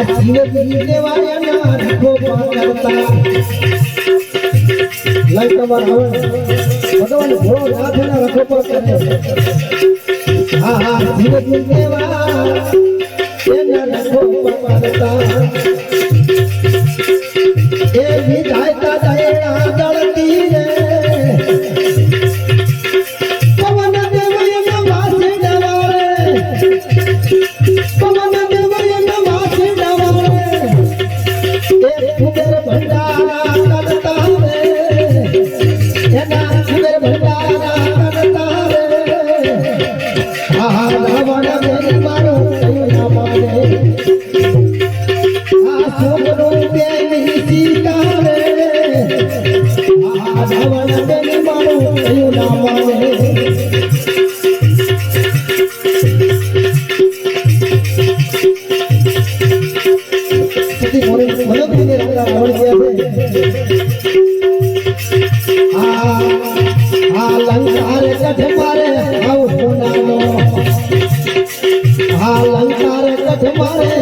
જીવ દેવાના રખો કરતા લઈ તમાર હવે ભગવાન ઘોડો નાથના રખો પર કરે જીવ દેવા એના રખો કરતા એ વિધાતા દયા દળતી રે પવન દેવયના વાસે ડવારે પવન દેવયના વાસે ડવારે એ કુબેર ભંડારા કરતા રે એના કુબેર ભંડારા કરતા રે રાવણ મેરી મારો કયું ના માને છોકરો બેની સીતા રે રાવણ મેરી મારો કયું ના માને લંકાર કઠ મારે લંકાર કઠ મારે